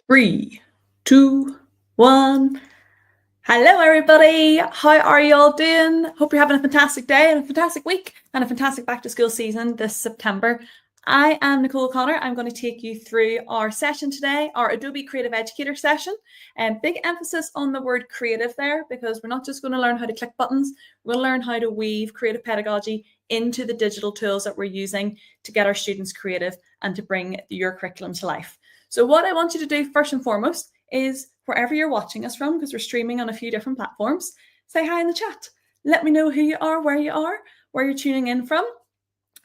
Three, two, one. Hello, everybody. How are you all doing? Hope you're having a fantastic day and a fantastic week and a fantastic back to school season this September. I am Nicole O'Connor. I'm going to take you through our session today, our Adobe Creative Educator session. And big emphasis on the word creative there, because we're not just going to learn how to click buttons. We'll learn how to weave creative pedagogy into the digital tools that we're using to get our students creative and to bring your curriculum to life. So what I want you to do first and foremost is wherever you're watching us from, because we're streaming on a few different platforms, say hi in the chat. Let me know who you are, where you're tuning in from.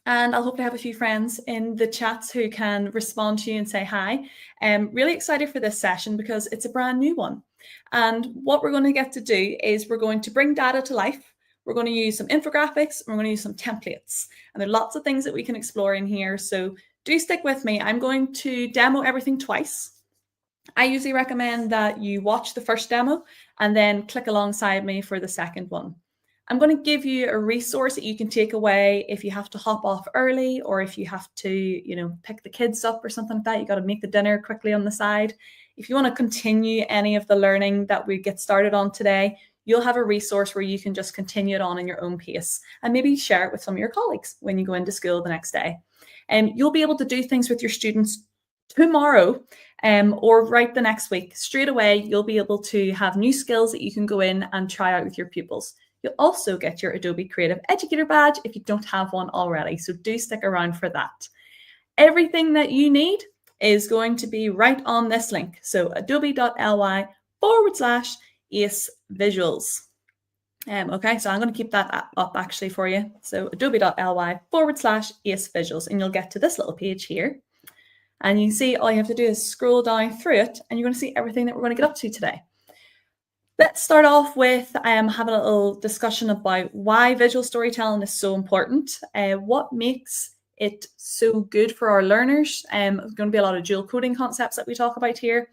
And I'll hopefully have a few friends in the chats who can respond to you and say hi. I'm really excited for this session because it's a brand new one. And what we're going to get to do is we're going to bring data to life. We're going to use some infographics, and we're going to use some templates. And there are lots of things that we can explore in here. So do stick with me. I'm going to demo everything twice. I usually recommend that you watch the first demo and then click alongside me for the second one. I'm going to give you a resource that you can take away if you have to hop off early, or if you have to, pick the kids up or something like that. You got to make the dinner quickly on the side. If you want to continue any of the learning that we get started on today, you'll have a resource where you can just continue it on in your own pace and maybe share it with some of your colleagues when you go into school the next day. And you'll be able to do things with your students tomorrow or right the next week. Straight away, you'll be able to have new skills that you can go in and try out with your pupils. You'll also get your Adobe Creative Educator badge if you don't have one already. So do stick around for that. Everything that you need is going to be right on this link. So adobe.ly/ACE visuals. Okay, so I'm going to keep that up actually for you. So adobe.ly/ACE visuals, and you'll get to this little page here. And you can see all you have to do is scroll down through it, and you're going to see everything that we're going to get up to today. Let's start off with having a little discussion about why visual storytelling is so important, what makes it so good for our learners. There's going to be a lot of dual coding concepts that we talk about here.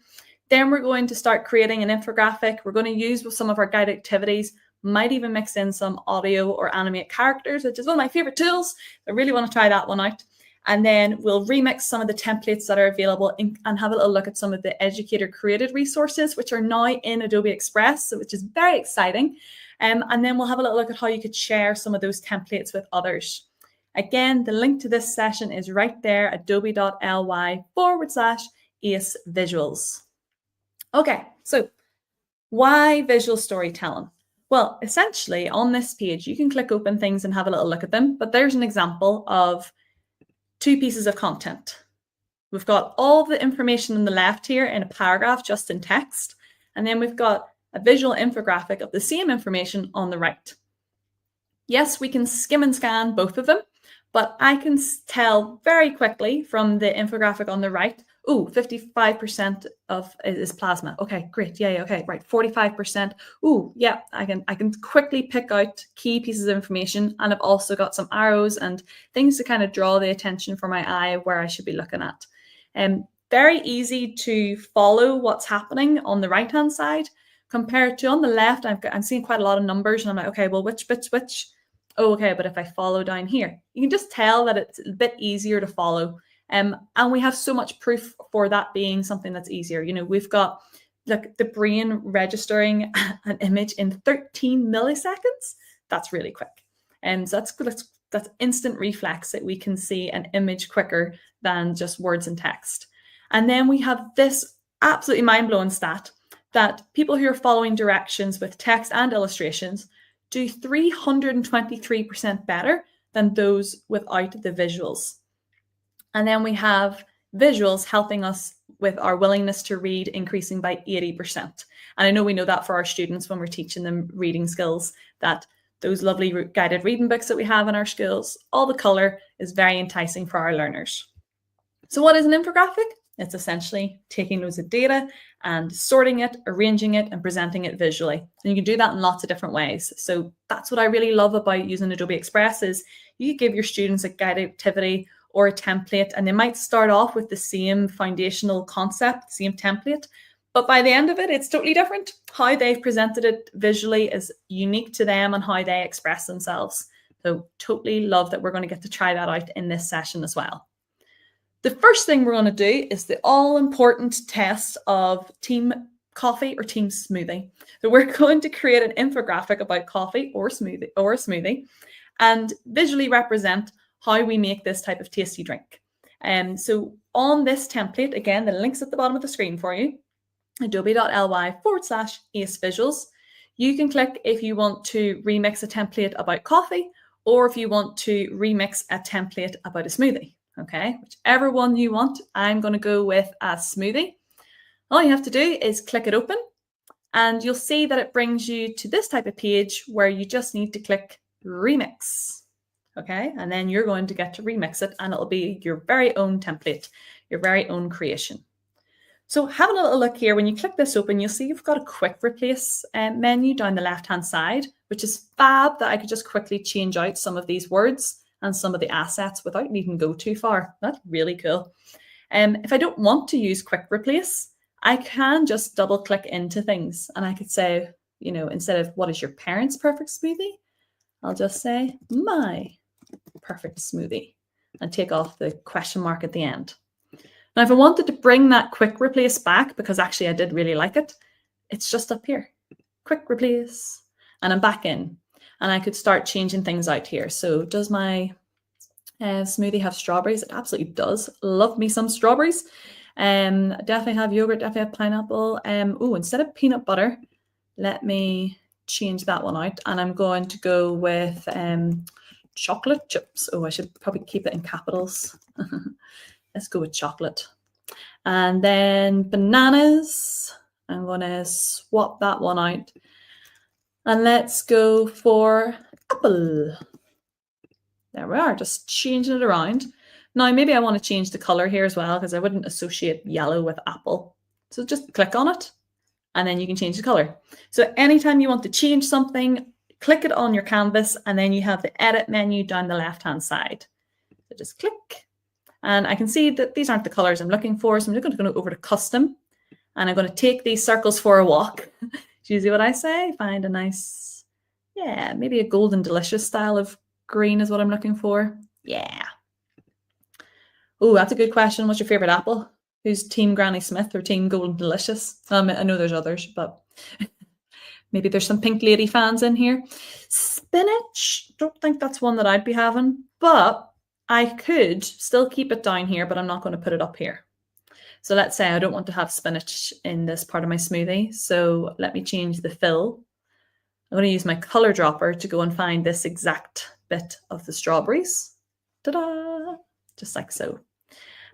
Then we're going to start creating an infographic. We're going to use with some of our guided activities, might even mix in some audio or animate characters, which is one of my favorite tools. I really want to try that one out. And then we'll remix some of the templates that are available and have a little look at some of the educator created resources, which are now in Adobe Express, which is very exciting. And then we'll have a little look at how you could share some of those templates with others. Again, the link to this session is right there, adobe.ly/ACE visuals. Okay, so why visual storytelling? Well, essentially on this page, you can click open things and have a little look at them, but there's an example of two pieces of content. We've got all the information on the left here in a paragraph, just in text, and then we've got a visual infographic of the same information on the right. Yes, we can skim and scan both of them, but I can tell very quickly from the infographic on the right, 55% of is plasma. Okay, great. Yeah, okay, right. 45%. Yeah, I can quickly pick out key pieces of information, and I've also got some arrows and things to kind of draw the attention for my eye where I should be looking at. Very easy to follow what's happening on the right-hand side compared to on the left. I'm seeing quite a lot of numbers, and I'm like, okay, well, which bit's which? Oh, okay, but if I follow down here, you can just tell that it's a bit easier to follow. And we have so much proof for that being something that's easier. We've got the brain registering an image in 13 milliseconds. That's really quick. And so that's instant reflex that we can see an image quicker than just words and text. And then we have this absolutely mind-blowing stat that people who are following directions with text and illustrations do 323% better than those without the visuals. And then we have visuals helping us with our willingness to read increasing by 80%. And I know we know that for our students when we're teaching them reading skills, that those lovely guided reading books that we have in our schools, all the color is very enticing for our learners. So what is an infographic? It's essentially taking loads of data and sorting it, arranging it, and presenting it visually. And you can do that in lots of different ways. So that's what I really love about using Adobe Express is you give your students a guided activity or a template, and they might start off with the same foundational concept, same template, but by the end of it, it's totally different. How they've presented it visually is unique to them and how they express themselves. So totally love that we're going to get to try that out in this session as well. The first thing we're going to do is the all-important test of team coffee or team smoothie. So we're going to create an infographic about coffee or a smoothie and visually represent how we make this type of tasty drink. So on this template, again, the link's at the bottom of the screen for you, adobe.ly/acevisuals. You can click if you want to remix a template about coffee or if you want to remix a template about a smoothie. Okay, whichever one you want. I'm going to go with a smoothie. All you have to do is click it open and you'll see that it brings you to this type of page where you just need to click remix. Okay, and then you're going to get to remix it and it'll be your very own template, your very own creation. So having a little look here, when you click this open, you'll see you've got a quick replace menu down the left-hand side, which is fab that I could just quickly change out some of these words and some of the assets without needing to go too far. That's really cool. If I don't want to use quick replace, I can just double click into things and I could say, you know, instead of what is your parents' perfect smoothie, I'll just say my perfect smoothie and take off the question mark at the end. Now, if I wanted to bring that quick replace back, because actually I did really like it, it's just up here, quick replace, and I'm back in. And I could start changing things out here. So does my smoothie have strawberries? It absolutely does. Love me some strawberries. Definitely have yogurt, definitely have pineapple. Oh, instead of peanut butter, let me change that one out. And I'm going to go with chocolate chips. Oh, I should probably keep it in capitals. Let's go with chocolate. And then bananas. I'm going to swap that one out. And let's go for apple. There we are, just changing it around. Now, maybe I want to change the color here as well because I wouldn't associate yellow with apple. So just click on it and then you can change the color. So anytime you want to change something, click it on your canvas and then you have the edit menu down the left-hand side. So just click and I can see that these aren't the colors I'm looking for. So I'm just going to go over to custom and I'm going to take these circles for a walk. Do you see what I say? Find a nice, yeah, maybe a golden delicious style of green is what I'm looking for. Yeah. Oh, that's a good question. What's your favorite apple? Who's Team Granny Smith or Team Golden Delicious? I know there's others, but maybe there's some Pink Lady fans in here. Spinach, don't think that's one that I'd be having, but I could still keep it down here, but I'm not going to put it up here. So let's say I don't want to have spinach in this part of my smoothie. So let me change the fill. I'm going to use my color dropper to go and find this exact bit of the strawberries. Ta-da! Just like so.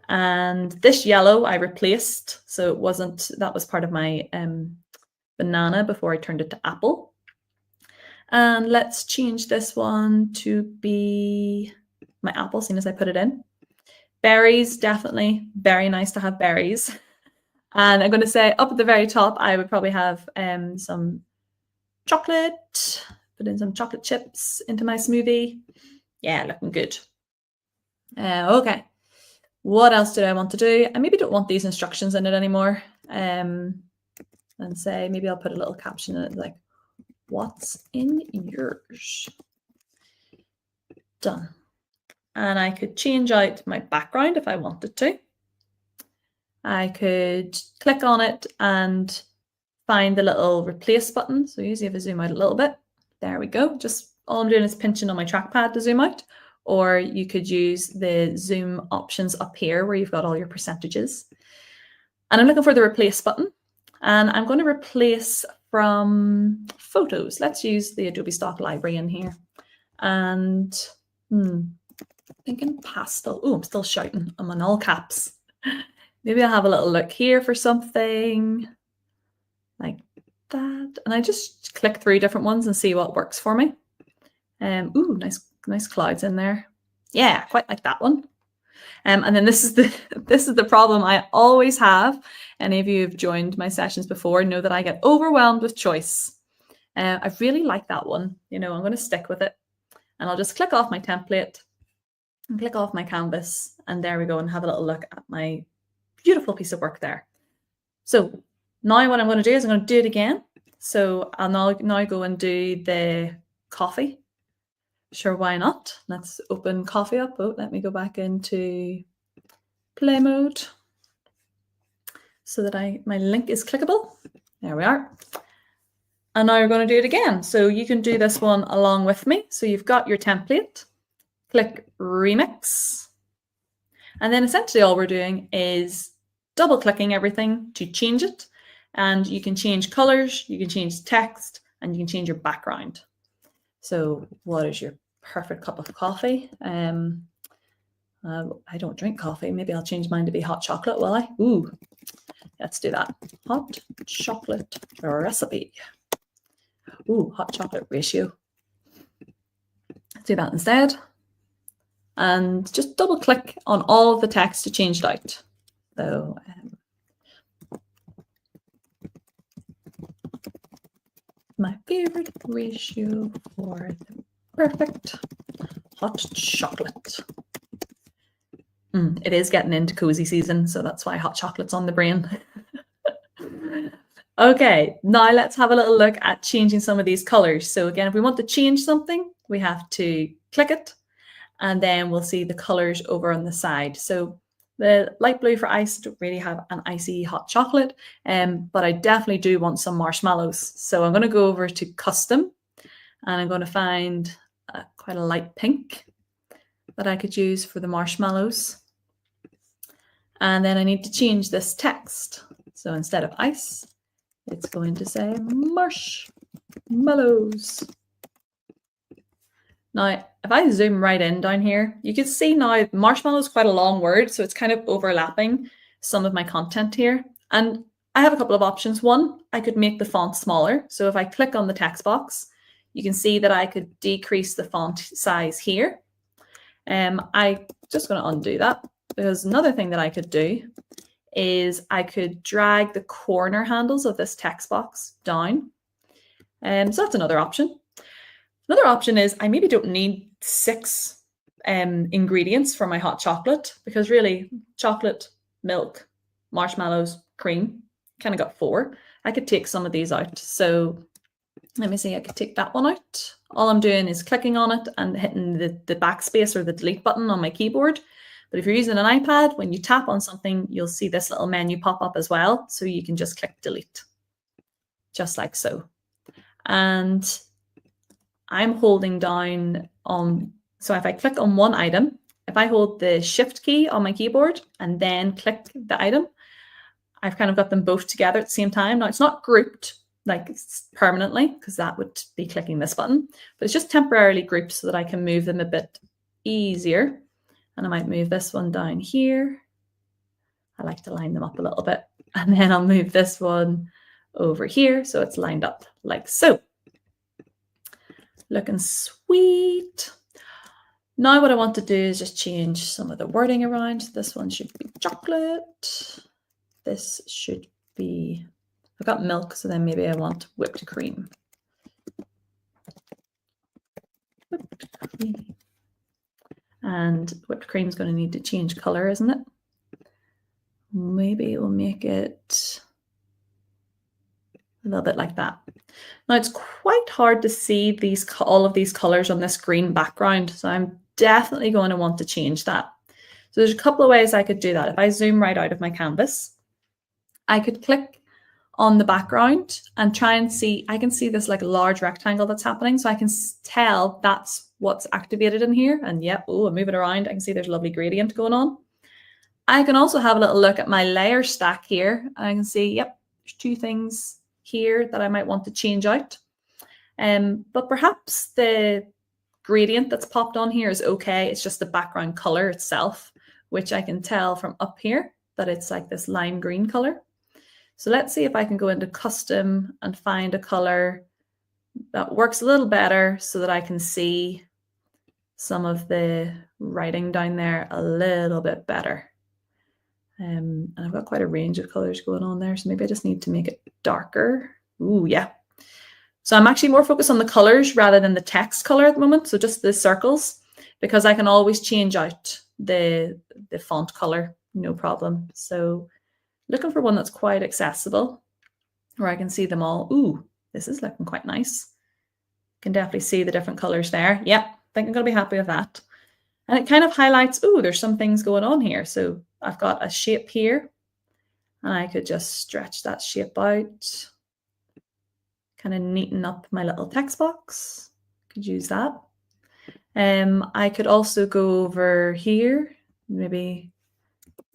And this yellow I replaced. So it wasn't, that was part of my banana before I turned it to apple. And let's change this one to be my apple, seeing as I put it in. Berries, definitely very nice to have berries. And I'm going to say up at the very top, I would probably have some chocolate, put in some chocolate chips into my smoothie. Yeah, looking good. Okay, what else did I want to do? I maybe don't want these instructions in it anymore. And say, maybe I'll put a little caption in it like, what's in yours? Done. And I could change out my background if I wanted to. I could click on it and find the little replace button. So usually if I zoom out a little bit, there we go. Just all I'm doing is pinching on my trackpad to zoom out. Or you could use the zoom options up here where you've got all your percentages. And I'm looking for the replace button. And I'm going to replace from photos. Let's use the Adobe Stock Library in here. And thinking pastel. Oh, I'm still shouting. I'm on all caps. Maybe I'll have a little look here for something like that. And I just click through different ones and see what works for me. Ooh, nice clouds in there. Yeah, quite like that one. And then this is the problem I always have. Any of you who've joined my sessions before know that I get overwhelmed with choice. I really like that one. You know, I'm going to stick with it. And I'll just click off my template and click off my canvas. And there we go, and have a little look at my beautiful piece of work there. So now what I'm going to do is I'm going to do it again. So I'll now go and do the coffee. Sure, why not? Let's open coffee up. Oh, let me go back into play mode so that my link is clickable. There we are. And now we're going to do it again. So you can do this one along with me. So you've got your template, click remix. And then essentially all we're doing is double clicking everything to change it. And you can change colors, you can change text, and you can change your background. So what is your perfect cup of coffee? I don't drink coffee. Maybe I'll change mine to be hot chocolate, will I? Ooh, let's do that. Hot chocolate recipe. Ooh, hot chocolate ratio. Let's do that instead. And just double click on all of the text to change it out. So my favorite ratio for the perfect hot chocolate. It is getting into cozy season, so that's why hot chocolate's on the brain. Okay, now let's have a little look at changing some of these colors. So again, if we want to change something, we have to click it, and then we'll see the colors over on the side. So the light blue for ice, don't really have an icy hot chocolate, but I definitely do want some marshmallows. So I'm going to go over to custom, and I'm going to find quite a light pink that I could use for the marshmallows. And then I need to change this text. So instead of ice, it's going to say marshmallows. Now, if I zoom right in down here, you can see now marshmallow is quite a long word, so it's kind of overlapping some of my content here. And I have a couple of options. One, I could make the font smaller. So if I click on the text box, you can see that I could decrease the font size here. I'm just going to undo that, because another thing that I could do is I could drag the corner handles of this text box down. So that's another option. Another option is I maybe don't need 6 ingredients for my hot chocolate, because really chocolate, milk, marshmallows, cream, kind of got 4. I could take some of these out. So let me see, I could take that one out. All I'm doing is clicking on it and hitting the backspace or the delete button on my keyboard. But if you're using an iPad, when you tap on something, you'll see this little menu pop up as well. So you can just click delete, just like so. And I'm holding down on, so if I click on one item, if I hold the shift key on my keyboard and then click the item, I've kind of got them both together at the same time. Now it's not grouped like permanently, because that would be clicking this button, but it's just temporarily grouped so that I can move them a bit easier. And I might move this one down here. I like to line them up a little bit. And then I'll move this one over here so it's lined up like so. Looking sweet. Now what I want to do is just change some of the wording around. This one should be chocolate. This should be, I've got milk, so then maybe I want whipped cream. Whipped cream. And whipped cream is going to need to change color, isn't it? Maybe we'll make it a little bit like that. Now it's quite hard to see all of these colors on this green background, so I'm definitely going to want to change that. So there's a couple of ways I could do that. If I zoom right out of my canvas, I could click on the background and try and see, I can see this like large rectangle that's happening, so I can tell that's what's activated in here. And yep, oh, I'm moving around. I can see there's a lovely gradient going on. I can also have a little look at my layer stack here. And I can see, yep, there's 2 things here that I might want to change out. But perhaps the gradient that's popped on here is okay. It's just the background color itself, which I can tell from up here that it's like this lime green color. So let's see if I can go into custom and find a color that works a little better so that I can see some of the writing down there a little bit better. And I've got quite a range of colors going on there, so maybe I just need to make it darker. Ooh, yeah. So I'm actually more focused on the colors rather than the text color at the moment, so just the circles, because I can always change out the font color, no problem. So looking for one that's quite accessible, where I can see them all. Ooh, this is looking quite nice. Can definitely see the different colors there. Yep, I think I'm going to be happy with that. And it kind of highlights, ooh, there's some things going on here. So I've got a shape here, and I could just stretch that shape out, kind of neaten up my little text box. Could use that. I could also go over here. Maybe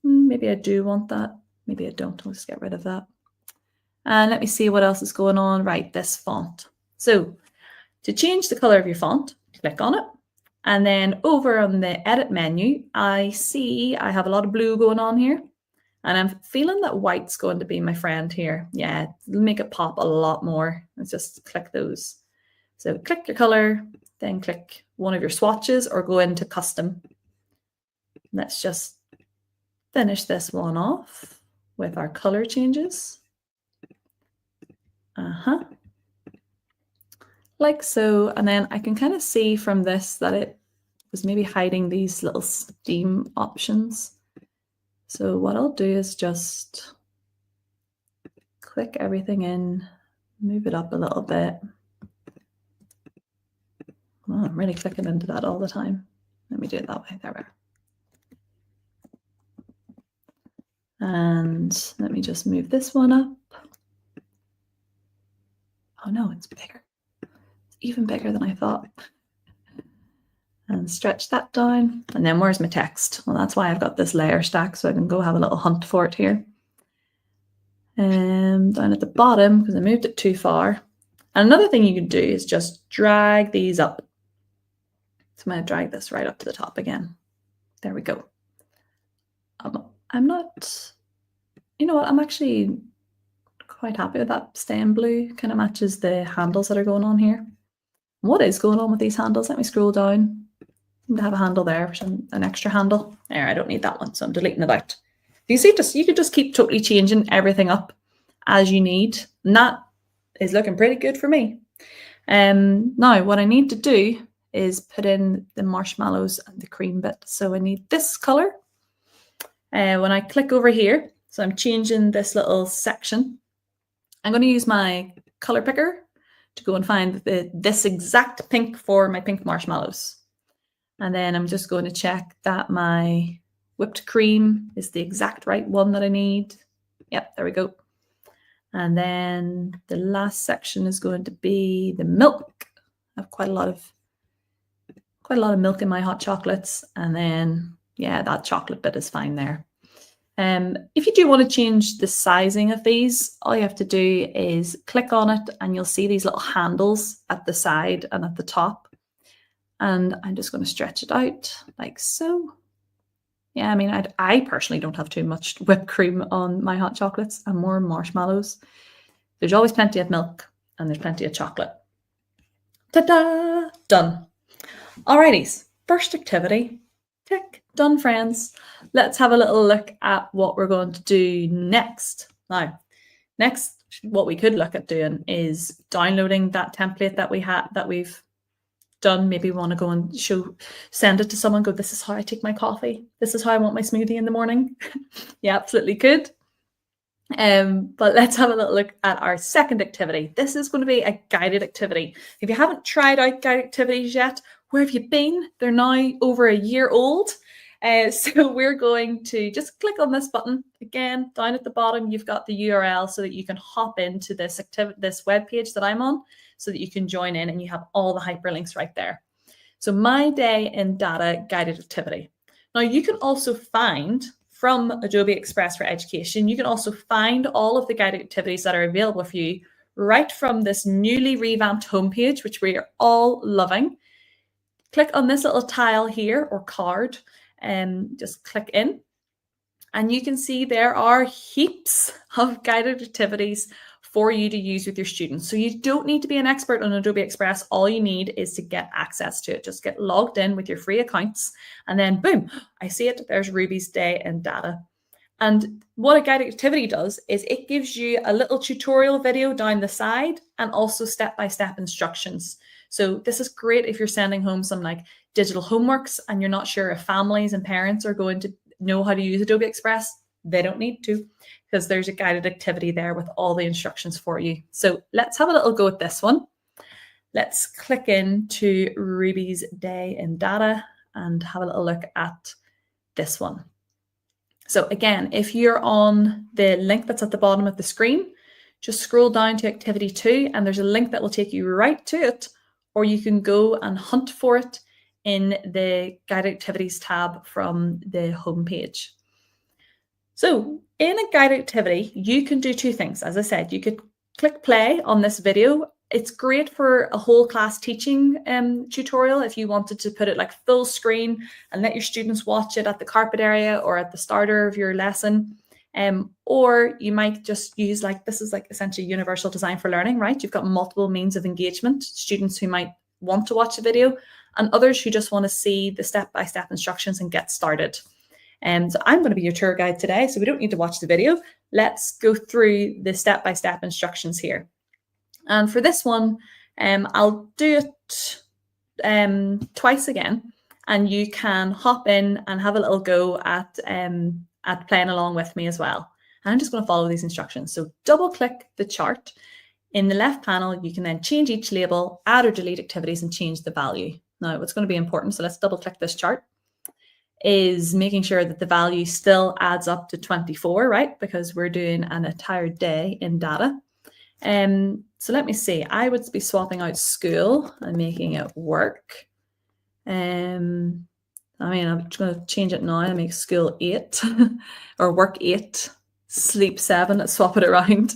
I do want that. Maybe I don't. I'll just get rid of that. And let me see what else is going on. Right, this font. So to change the color of your font, click on it. And then over on the edit menu, I see I have a lot of blue going on here. And I'm feeling that white's going to be my friend here. Yeah, it'll make it pop a lot more. Let's just click those. So click your color, then click one of your swatches or go into custom. Let's just finish this one off with our color changes. Like so. And then I can kind of see from this that it was maybe hiding these little steam options. So what I'll do is just click everything in, move it up a little bit. Oh, I'm really clicking into that all the time. Let me do it that way. There we are. And let me just move this one up. Oh no, it's bigger. It's even bigger than I thought. And stretch that down. And then where's my text? Well, that's why I've got this layer stack, so I can go have a little hunt for it here. And down at the bottom, because I moved it too far. And another thing you can do is just drag these up. So I'm going to drag this right up to the top again. There we go. I'm not, you know what, I'm actually quite happy with that staying blue. Kind of matches the handles that are going on here. What is going on with these handles? Let me scroll down. I have a handle there, an extra handle. There, I don't need that one, so I'm deleting it out. You see, you could just keep totally changing everything up as you need. And that is looking pretty good for me. Now, what I need to do is put in the marshmallows and the cream bit. So I need this color. When I click over here, so I'm changing this little section, I'm going to use my color picker to go and find this exact pink for my pink marshmallows. And then I'm just going to check that my whipped cream is the exact right one that I need. Yep, there we go. And then the last section is going to be the milk. I have quite a lot of milk in my hot chocolates. And then, yeah, that chocolate bit is fine there. If you do want to change the sizing of these, all you have to do is click on it and you'll see these little handles at the side and at the top. And I'm just going to stretch it out like so. Yeah, I mean, I personally don't have too much whipped cream on my hot chocolates and more marshmallows. There's always plenty of milk and there's plenty of chocolate. Ta-da! Done. Alrighties, first activity. Tick, done, friends. Let's have a little look at what we're going to do next. Now, next, what we could look at doing is downloading that template that we've done. Maybe we want to go and send it to someone. Go, this is how I take my coffee. This is how I want my smoothie in the morning. Yeah, absolutely could. But let's have a little look at our second activity. This is going to be a guided activity. If you haven't tried out guided activities yet, where have you been? They're now over a year old. So we're going to just click on this button. Again, down at the bottom, you've got the URL so that you can hop into this web page that I'm on so that you can join in and you have all the hyperlinks right there. So my day in data guided activity. Now you can also find from Adobe Express for Education, you can also find all of the guided activities that are available for you right from this newly revamped homepage, which we are all loving. Click on this little tile here or card and just click in. And you can see there are heaps of guided activities for you to use with your students. So you don't need to be an expert on Adobe Express. All you need is to get access to it. Just get logged in with your free accounts and then boom, I see it. There's Ruby's day in data. And what a guided activity does is it gives you a little tutorial video down the side and also step-by-step instructions. So this is great if you're sending home some like digital homeworks and you're not sure if families and parents are going to know how to use Adobe Express. They don't need to because there's a guided activity there with all the instructions for you. So let's have a little go at this one. Let's click into Ruby's day in data and have a little look at this one. So again, if you're on the link that's at the bottom of the screen, just scroll down to activity 2 and there's a link that will take you right to it, or you can go and hunt for it in the guided activities tab from the home page. So in a guided activity, you can do two things. As I said, you could click play on this video. It's great for a whole class teaching tutorial if you wanted to put it like full screen and let your students watch it at the carpet area or at the starter of your lesson. Or you might just use this is like essentially universal design for learning, right? You've got multiple means of engagement, students who might want to watch a video and others who just want to see the step-by-step instructions and get started. So I'm going to be your tour guide today, so we don't need to watch the video. Let's go through the step-by-step instructions here. And for this one, I'll do it twice again, and you can hop in and have a little go at playing along with me as well. And I'm just going to follow these instructions. So double click the chart. In the left panel, you can then change each label, add or delete activities, and change the value. Now, what's going to be important, so let's double click this chart, is making sure that the value still adds up to 24, right? Because we're doing an entire day in data. So let me see, I would be swapping out school and making it work. I'm going to change it now and make school 8 or work 8, sleep 7, let's swap it around.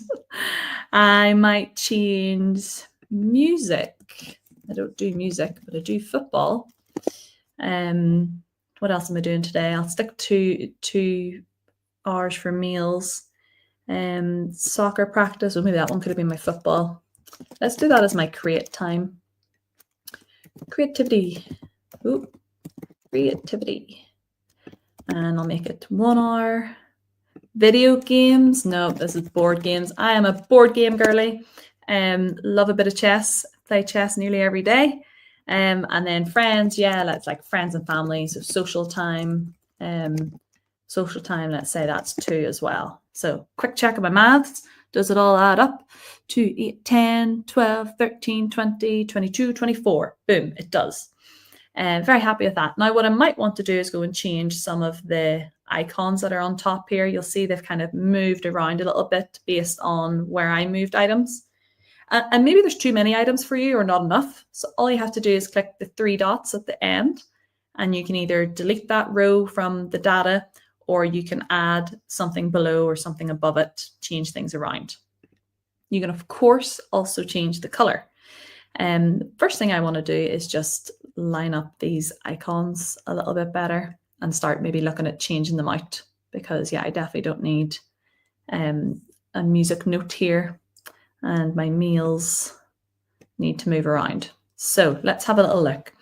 I might change music. I don't do music, but I do football. What else am I doing today? I'll stick to 2 hours for meals. Soccer practice, or maybe that one could have been my football. Let's do that as my create time. Creativity. Ooh, creativity. And I'll make it 1 hour. Video games. No, this is board games. I am a board game girly. Love a bit of chess. Play chess nearly every day. And then friends, yeah, that's like friends and family. So social time, let's say that's 2 as well. So quick check of my maths. Does it all add up? 2, 8, 10, 12, 13, 20, 22, 24. Boom, it does. Very happy with that. Now, what I might want to do is go and change some of the icons that are on top here. You'll see they've kind of moved around a little bit based on where I moved items. And maybe there's too many items for you or not enough. So all you have to do is click the 3 dots at the end, and you can either delete that row from the data, or you can add something below or something above it, change things around. You can, of course, also change the color. The first thing I want to do is just line up these icons a little bit better and start maybe looking at changing them out, because yeah, I definitely don't need a music note here, and my meals need to move around. So let's have a little look.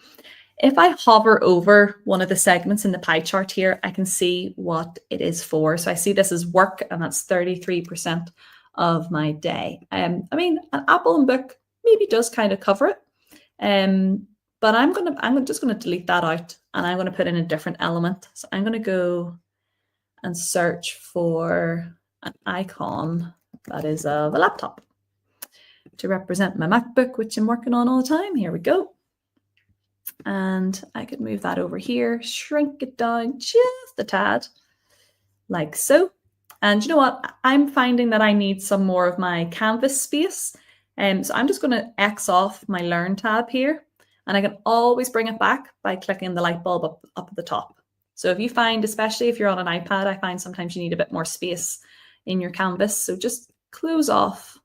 If I hover over one of the segments in the pie chart here, I can see what it is for. So I see this is work, and that's 33% of my day. I mean, an Apple and book maybe does kind of cover it. But I'm just gonna delete that out, and I'm gonna put in a different element. So I'm gonna go and search for an icon that is of a laptop to represent my MacBook, which I'm working on all the time. Here we go. And I could move that over here, shrink it down just a tad, like so. And you know what? I'm finding that I need some more of my canvas space. So I'm just going to X off my Learn tab here, and I can always bring it back by clicking the light bulb up at the top. So if you find, especially if you're on an iPad, I find sometimes you need a bit more space in your canvas. So just close off,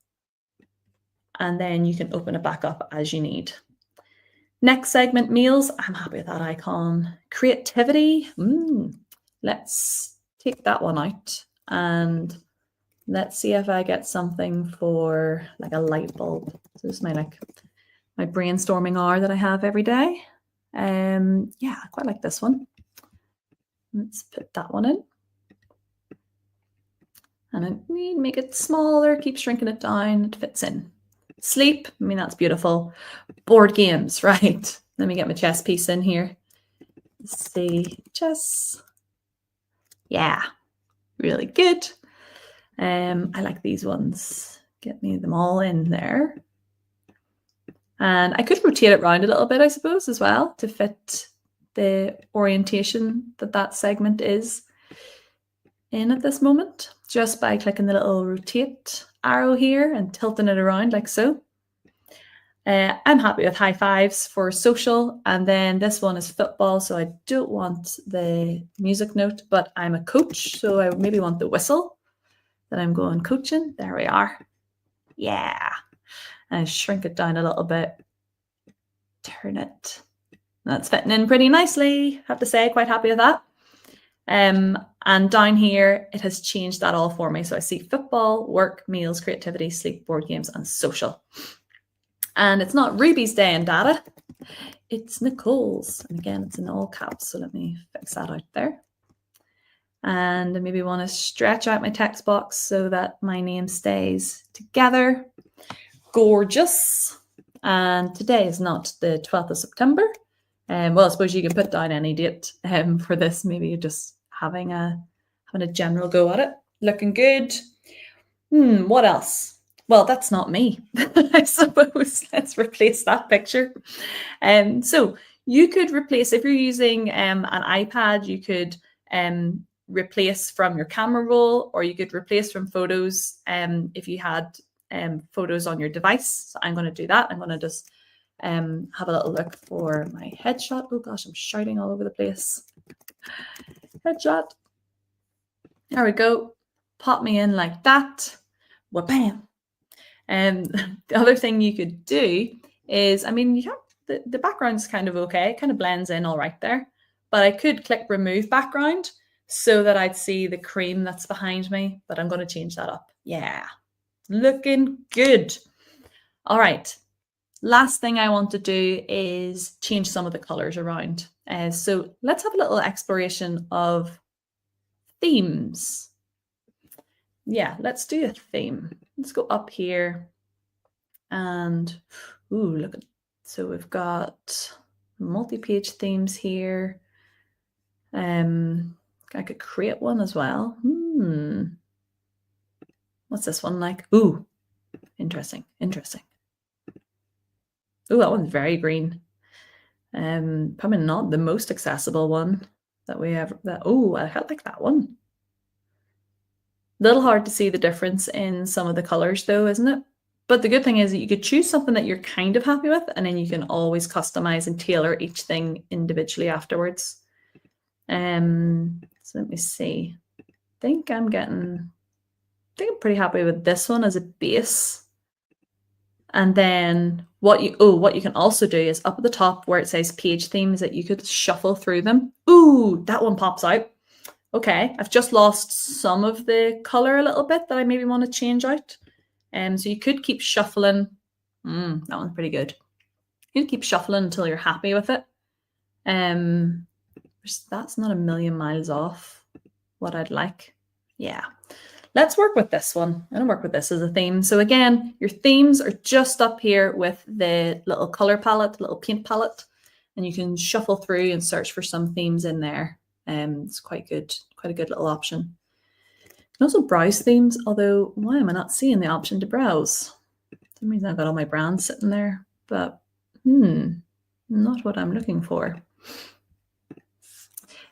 and then you can open it back up as you need. Next segment, meals. I'm happy with that icon. Creativity. Let's take that one out, and let's see if I get something for like a light bulb. So this is my brainstorming hour that I have every day. Yeah, I quite like this one. Let's put that one in. And I need to make it smaller, keep shrinking it down, it fits in. Sleep, I mean, that's beautiful. Board games, right? Let me get my chess piece in here. Let's see, chess. Yeah, really good. I like these ones. Get me them all in there. And I could rotate it around a little bit, I suppose, as well, to fit the orientation that segment is. in at this moment just by clicking the little rotate arrow here and tilting it around like so. I'm happy with high fives for social, and then this one is football, so I don't want the music note, but I'm a coach, so I maybe want the whistle that I'm going coaching. There we are. Yeah. And shrink it down a little bit. Turn it. That's fitting in pretty nicely, have to say, quite happy with that. And down here, it has changed that all for me. So I see football, work, meals, creativity, sleep, board games, and social. And it's not Ruby's day in data, it's Nicole's. And again, it's in all caps, so let me fix that out there. And I maybe want to stretch out my text box so that my name stays together. Gorgeous. And today is not the 12th of September. Well, I suppose you can put down any date for this. Maybe you're just having a general go at it. Looking good. What else? Well, that's not me, I suppose. Let's replace that picture. So you could replace, if you're using an iPad, you could replace from your camera roll, or you could replace from photos if you had photos on your device. So I'm going to do that. I'm going to just have a little look for my headshot. Oh gosh, I'm shouting all over the place. Headshot. There we go. Pop me in like that. Wha-bam. The other thing you could do is, I mean, you have the background's kind of okay. It kind of blends in all right there. But I could click remove background so that I'd see the cream that's behind me. But I'm going to change that up. Yeah. Looking good. All right. Last thing I want to do is change some of the colors around. So let's have a little exploration of themes. Yeah, let's do a theme. Let's go up here and, ooh, look at, so we've got multi-page themes here. I could create one as well. What's this one like? Ooh, interesting. Ooh, that one's very green. Probably not the most accessible one that we have. Oh, I like that one. Little hard to see the difference in some of the colors though, isn't it? But the good thing is that you could choose something that you're kind of happy with, and then you can always customize and tailor each thing individually afterwards. So let me see. I think I'm pretty happy with this one as a base. And then what you can also do is up at the top where it says page themes, that you could shuffle through them. Ooh, that one pops out. Okay, I've just lost some of the color a little bit that I maybe want to change out. So you could keep shuffling. That one's pretty good. You can keep shuffling until you're happy with it. That's not a million miles off what I'd like. Yeah. Let's work with this one. I'm going to work with this as a theme. So again, your themes are just up here with the little color palette, little paint palette, and you can shuffle through and search for some themes in there. It's quite a good little option. You can also browse themes, although why am I not seeing the option to browse? For some reason I've got all my brands sitting there, but not what I'm looking for.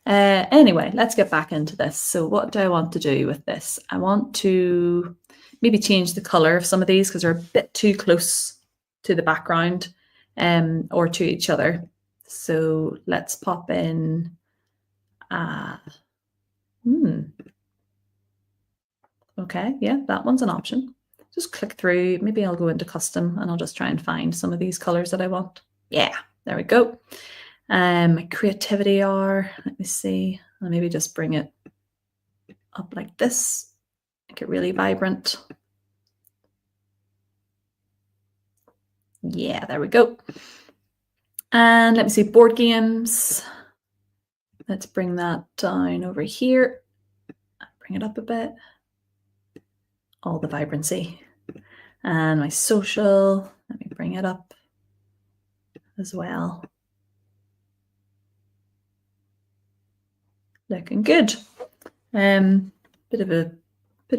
Anyway, let's get back into this. So what do I want to do with this? I want to maybe change the color of some of these because they're a bit too close to the background or to each other. So let's pop in. Okay, yeah, that one's an option. Just click through. Maybe I'll go into custom and I'll just try and find some of these colors that I want. Yeah, there we go. My creativity are, let me see, I'll maybe just bring it up like this, make it really vibrant. Yeah, there we go. And let me see, board games. Let's bring that down over here. Bring it up a bit. All the vibrancy. And my social, let me bring it up as well. Looking good. Bit of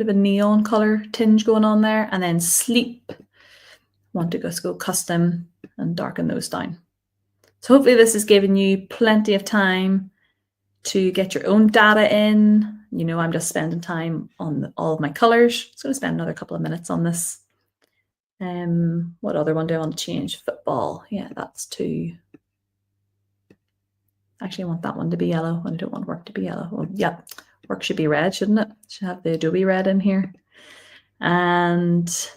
a neon color tinge going on there, and then sleep. Want to just go custom and darken those down. So hopefully this has given you plenty of time to get your own data in, You know, I'm just spending time on all of my colors. I'm going to spend another couple of minutes on this. What other one do I want to change? Football. Yeah, that's too. Actually, I want that one to be yellow, and I don't want work to be yellow. Well, yeah, work should be red, shouldn't it? Should have the Adobe red in here. And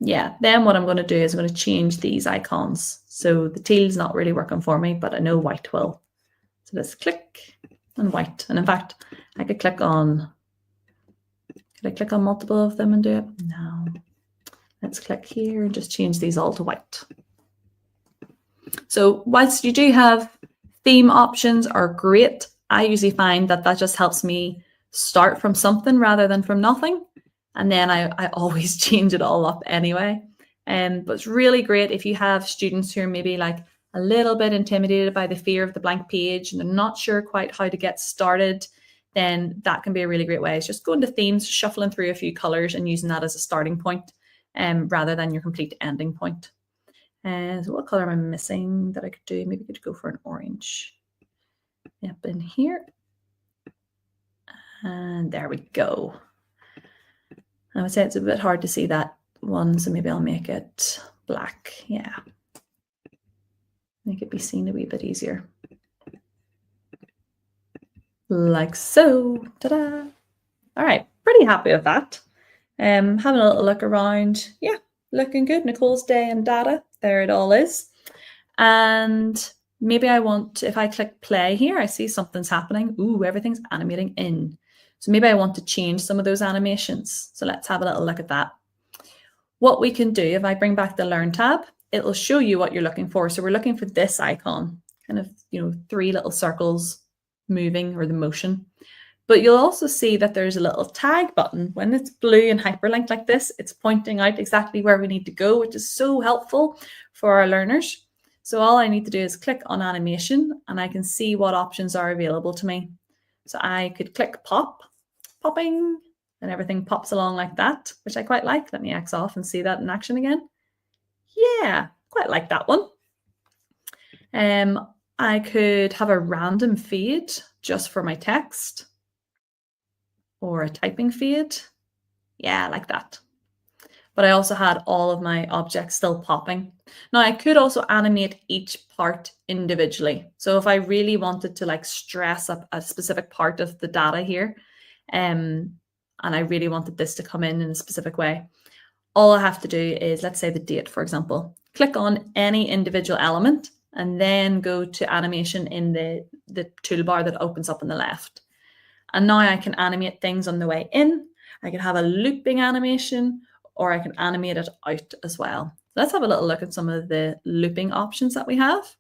yeah, then what I'm going to do is I'm going to change these icons. So the teal's not really working for me, but I know white will. So let's click on white. And in fact, I could click on, could I click on multiple of them and do it? No. Let's click here and just change these all to white. So whilst you do have theme options are great, I usually find that that just helps me start from something rather than from nothing. And then I always change it all up anyway. But it's really great if you have students who are maybe like a little bit intimidated by the fear of the blank page and they're not sure quite how to get started, then that can be a really great way. It's just going to themes, shuffling through a few colors and using that as a starting point rather than your complete ending point. So what color am I missing that I could do? Maybe I could go for an orange. Yep, in here. And there we go. I would say it's a bit hard to see that one, so maybe I'll make it black. Yeah. Make it be seen a wee bit easier. Like so. Ta-da! All right, pretty happy with that. Having a little look around. Yeah, looking good. Nicole's day and data. There it all is. And maybe I want, if I click play here, I see something's happening. Ooh, everything's animating in. So maybe I want to change some of those animations. So let's have a little look at that. What we can do, if I bring back the Learn tab, it'll show you what you're looking for. So we're looking for this icon, kind of, you know, 3 little circles moving, or the motion. But you'll also see that there's a little tag button. When it's blue and hyperlinked like this, it's pointing out exactly where we need to go, which is so helpful for our learners. So all I need to do is click on animation and I can see what options are available to me. So I could click popping, and everything pops along like that, which I quite like. Let me X off and see that in action again. Yeah, quite like that one. I could have a random fade just for my text, or a typing fade. Yeah, like that. But I also had all of my objects still popping. Now I could also animate each part individually. So if I really wanted to like stress up a specific part of the data here, and I really wanted this to come in a specific way, all I have to do is, let's say the date, for example, click on any individual element and then go to animation in the toolbar that opens up on the left. And now I can animate things on the way in. I can have a looping animation, or I can animate it out as well. Let's have a little look at some of the looping options that we have.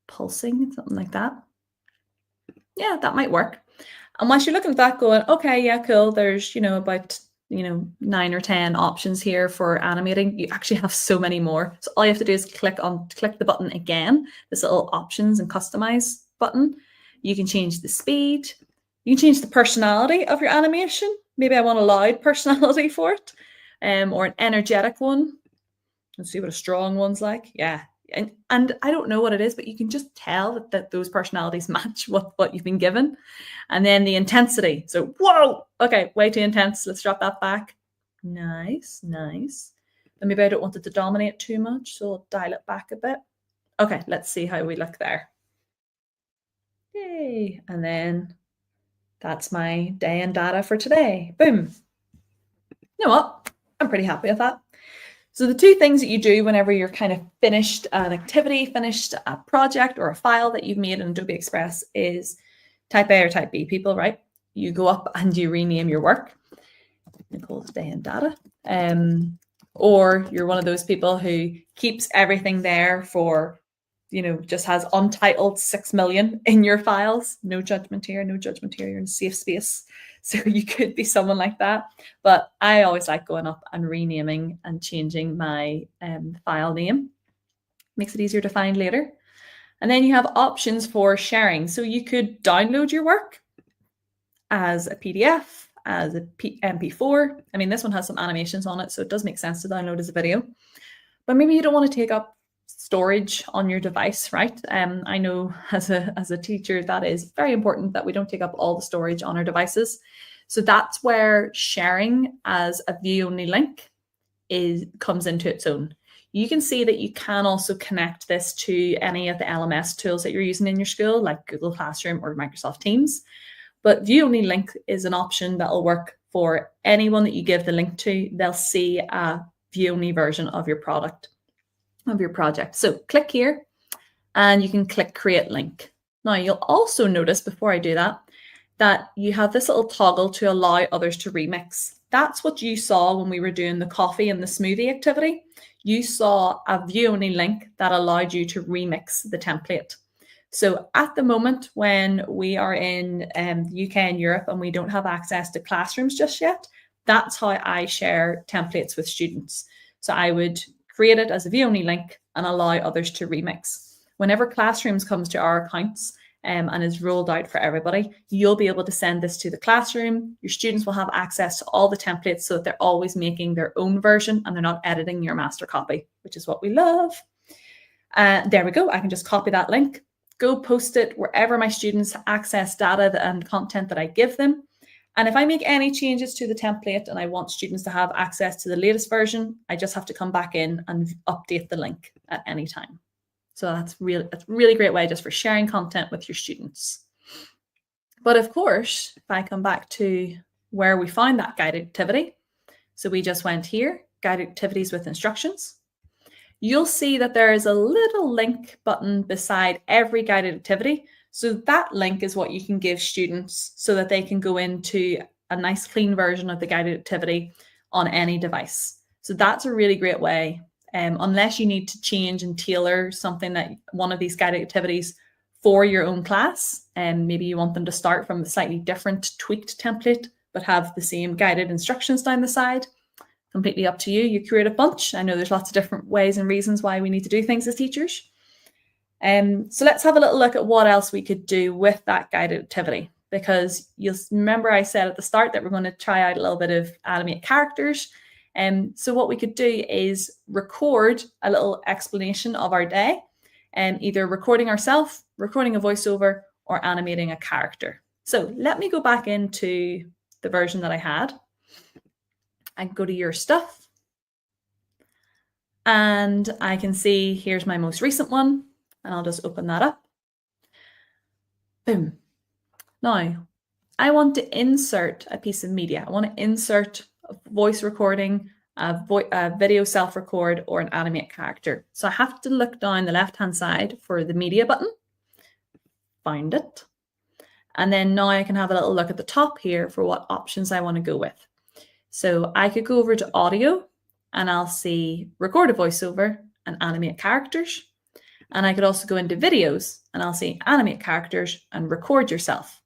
Pulsing, something like that. Yeah, that might work. And once you're looking at that going, okay, yeah, cool. There's, about 9 or 10 options here for animating. You actually have so many more. So all you have to do is click the button again, this little options and customize button. You can change the speed. You can change the personality of your animation. Maybe I want a loud personality for it, or an energetic one. Let's see what a strong one's like. Yeah. And I don't know what it is, but you can just tell that those personalities match what you've been given. And then the intensity. So, whoa, okay, way too intense. Let's drop that back. Nice, nice. But maybe I don't want it to dominate too much, so I'll dial it back a bit. Okay, let's see how we look there. Yay. And then that's my day and data for today. Boom. You know what? I'm pretty happy with that. So the 2 things that you do whenever you're kind of finished an activity, finished a project or a file that you've made in Adobe Express is type A or type B people, right? You go up and you rename your work. Nicole's day and data. Or you're one of those people who keeps everything there for, just has untitled 6 million in your files. No judgment here, no judgment here. You're in a safe space. So you could be someone like that. But I always like going up and renaming and changing my file name. Makes it easier to find later. And then you have options for sharing. So you could download your work as a PDF, as a MP4. I mean, this one has some animations on it, so it does make sense to download as a video. But maybe you don't want to take up storage on your device, right? I know as a teacher that is very important that we don't take up all the storage on our devices. So that's where sharing as a view-only link comes into its own. You can see that you can also connect this to any of the LMS tools that you're using in your school, like Google Classroom or Microsoft Teams. But view-only link is an option that will work for anyone that you give the link to. They'll see a view-only version of your product, of your project. So click here and you can click Create Link. Now you'll also notice before I do that you have this little toggle to allow others to remix. That's what you saw when we were doing the coffee and the smoothie activity. You saw a view-only link that allowed you to remix the template. So at the moment when we are in the UK and Europe and we don't have access to classrooms just yet, that's how I share templates with students. So I would create it as a view-only link and allow others to remix. Whenever classrooms comes to our accounts, and is rolled out for everybody, you'll be able to send this to the classroom. Your students will have access to all the templates so that they're always making their own version and they're not editing your master copy, which is what we love. There we go. I can just copy that link, go post it wherever my students access data and content that I give them. And if I make any changes to the template and I want students to have access to the latest version, I just have to come back in and update the link at any time. So that's a really great way just for sharing content with your students. But of course, if I come back to where we found that guided activity, so we just went here, guided activities with instructions, you'll see that there is a little link button beside every guided activity. So that link is what you can give students so that they can go into a nice clean version of the guided activity on any device. So that's a really great way. Unless you need to change and tailor something that one of these guided activities for your own class, and maybe you want them to start from a slightly different tweaked template, but have the same guided instructions down the side, completely up to you. You create a bunch. I know there's lots of different ways and reasons why we need to do things as teachers. So let's have a little look at what else we could do with that guided activity, because you'll remember I said at the start that we're going to try out a little bit of animate characters. So what we could do is record a little explanation of our day, and either recording ourselves, recording a voiceover, or animating a character. So let me go back into the version that I had. I can go to your stuff and I can see here's my most recent one, and I'll just open that up. Boom. Now I want to insert a piece of media. I want to insert a voice recording, a video self-record, or an animate character. So I have to look down the left-hand side for the media button, find it, and then now I can have a little look at the top here for what options I want to go with. So I could go over to audio and I'll see record a voiceover and animate characters. And I could also go into videos and I'll see animate characters and record yourself.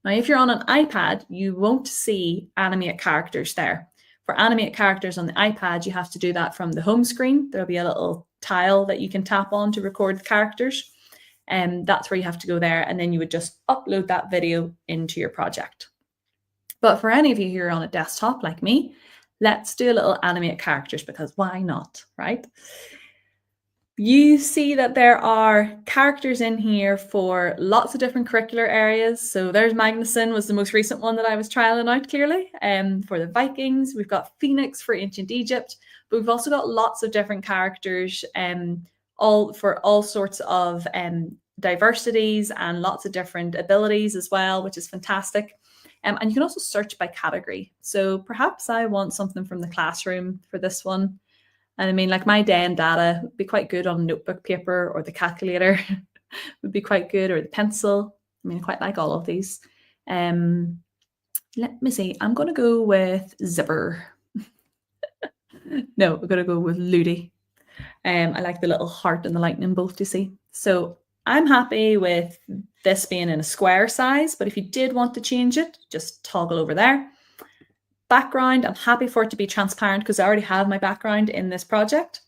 Now, if you're on an iPad, you won't see animate characters there. For animate characters on the iPad, you have to do that from the home screen. There'll be a little tile that you can tap on to record the characters. And that's where you have to go there. And then you would just upload that video into your project. But for any of you who are on a desktop like me, let's do a little animate characters, because why not, right? You see that there are characters in here for lots of different curricular areas. So there's Magnuson was the most recent one that I was trialing out clearly. For the Vikings, we've got Phoenix for ancient Egypt, but we've also got lots of different characters all for all sorts of diversities and lots of different abilities as well, which is fantastic. And you can also search by category. So perhaps I want something from the classroom for this one. And I mean, like my day and data would be quite good on notebook paper, or the calculator would be quite good, or the pencil. I mean, I quite like all of these. Let me see. I'm going to go with Zipper. No, we're going to go with Ludi. I like the little heart and the lightning bolt, you see. So I'm happy with this being in a square size, but if you did want to change it, just toggle over there. Background, I'm happy for it to be transparent because I already have my background in this project.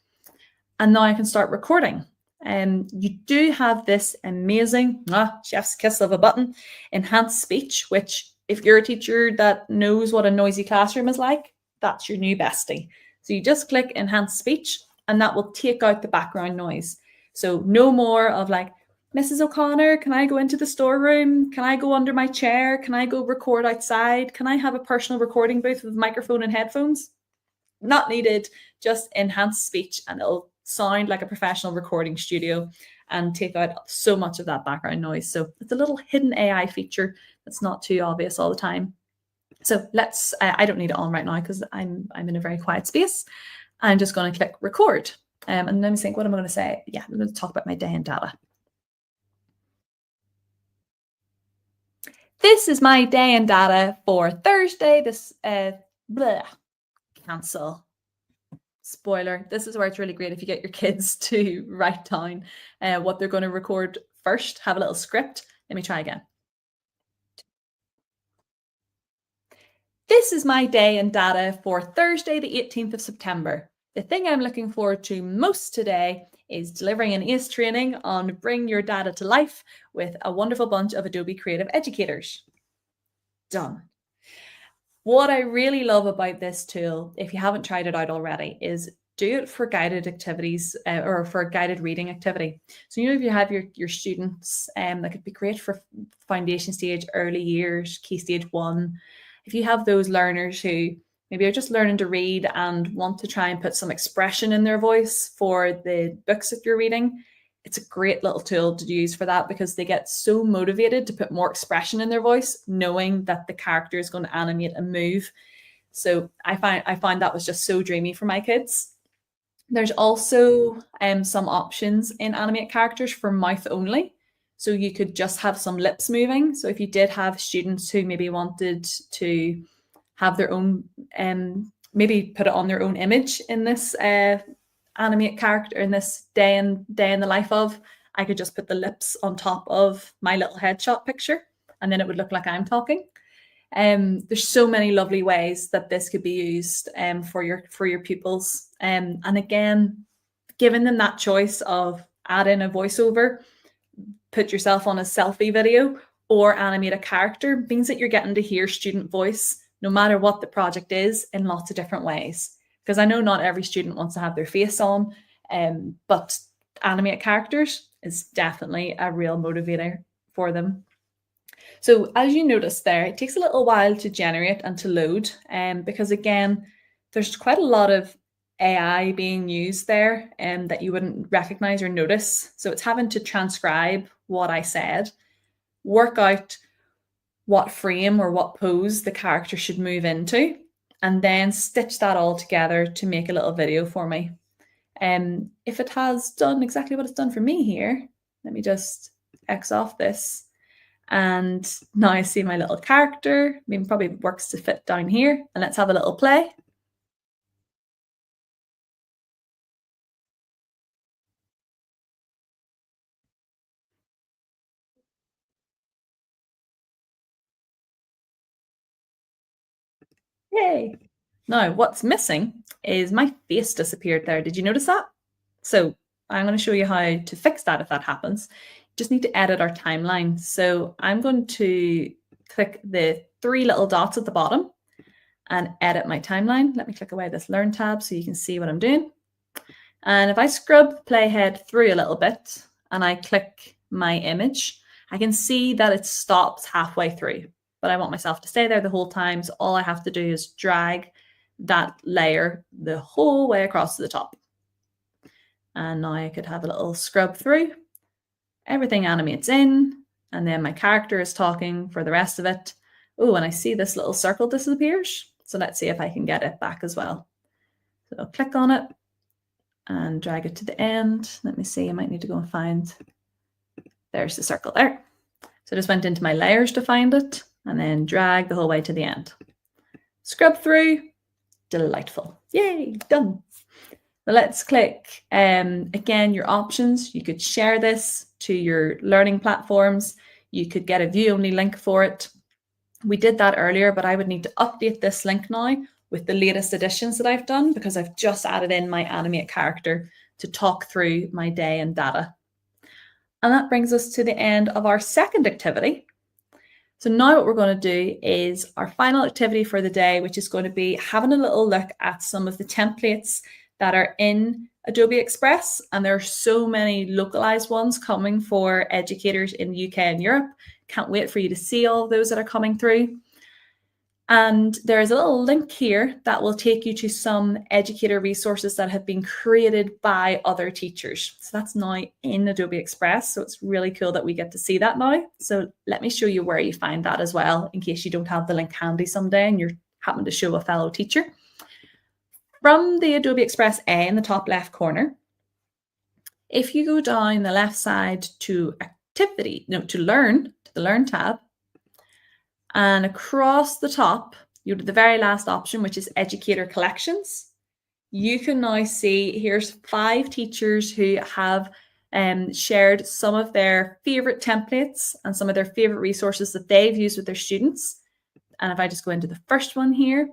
And now I can start recording. You do have this amazing, chef's kiss of a button, enhanced speech, which if you're a teacher that knows what a noisy classroom is like, that's your new bestie. So you just click enhanced speech and that will take out the background noise. So no more of like, Mrs. O'Connor, can I go into the storeroom? Can I go under my chair? Can I go record outside? Can I have a personal recording booth with a microphone and headphones? Not needed, just enhanced speech, and it'll sound like a professional recording studio and take out so much of that background noise. So it's a little hidden AI feature that's not too obvious all the time. So let's, I don't need it on right now because I'm in a very quiet space. I'm just going to click record. And let me think, what am I going to say? Yeah, I'm going to talk about my day in data. This is my day in data for Thursday. This, cancel. Spoiler, this is where it's really great if you get your kids to write down what they're going to record first, have a little script. Let me try again. This is my day in data for Thursday, the 18th of September. The thing I'm looking forward to most today is delivering an ACE training on Bring Your Data to Life with a wonderful bunch of Adobe creative educators. Done. What I really love about this tool, if you haven't tried it out already, is do it for guided activities or for a guided reading activity. So, if you have your students, that could be great for foundation stage, early years, key stage 1. If you have those learners who maybe are just learning to read and want to try and put some expression in their voice for the books that you're reading, it's a great little tool to use for that because they get so motivated to put more expression in their voice, knowing that the character is going to animate and move. So I find that was just so dreamy for my kids. There's also some options in animate characters for mouth only. So you could just have some lips moving. So if you did have students who maybe wanted to have their own, maybe put it on their own image in this animate character, in this day in the life of, I could just put the lips on top of my little headshot picture, and then it would look like I'm talking. There's so many lovely ways that this could be used for your pupils. And again, giving them that choice of add in a voiceover, put yourself on a selfie video, or animate a character means that you're getting to hear student voice, no matter what the project is, in lots of different ways. Because I know not every student wants to have their face on, but animate characters is definitely a real motivator for them. So as you notice there, it takes a little while to generate and to load, because again, there's quite a lot of AI being used there that you wouldn't recognize or notice. So it's having to transcribe what I said, work out what frame or what pose the character should move into, and then stitch that all together to make a little video for me. If it has done exactly what it's done for me here, let me just X off this. And now I see my little character. I mean, probably works to fit down here. And let's have a little play. Yay. Now, what's missing is my face disappeared there. Did you notice that? So I'm going to show you how to fix that if that happens. Just need to edit our timeline. So I'm going to click the 3 little dots at the bottom and edit my timeline. Let me click away this Learn tab so you can see what I'm doing. And if I scrub playhead through a little bit and I click my image, I can see that it stops halfway through, but I want myself to stay there the whole time. So all I have to do is drag that layer the whole way across to the top. And now I could have a little scrub through. Everything animates in, and then my character is talking for the rest of it. Oh, and I see this little circle disappears. So let's see if I can get it back as well. So I'll click on it and drag it to the end. Let me see, I might need to go and find, there's the circle there. So I just went into my layers to find it and then drag the whole way to the end. Scrub through, delightful. Yay, done. But let's click, again, your options. You could share this to your learning platforms. You could get a view-only link for it. We did that earlier, but I would need to update this link now with the latest additions that I've done because I've just added in my animate character to talk through my day and data. And that brings us to the end of our second activity. So now what we're going to do is our final activity for the day, which is going to be having a little look at some of the templates that are in Adobe Express, and there are so many localized ones coming for educators in the UK and Europe. Can't wait for you to see all of those that are coming through. And there's a little link here that will take you to some educator resources that have been created by other teachers. So that's now in Adobe Express. So it's really cool that we get to see that now. So let me show you where you find that as well, in case you don't have the link handy someday and you're having to show a fellow teacher. From the Adobe Express A in the top left corner, if you go down the left side to activity, to the Learn tab, and across the top, you go to the very last option, which is Educator Collections. You can now see here's 5 teachers who have shared some of their favorite templates and some of their favorite resources that they've used with their students. And if I just go into the first one here,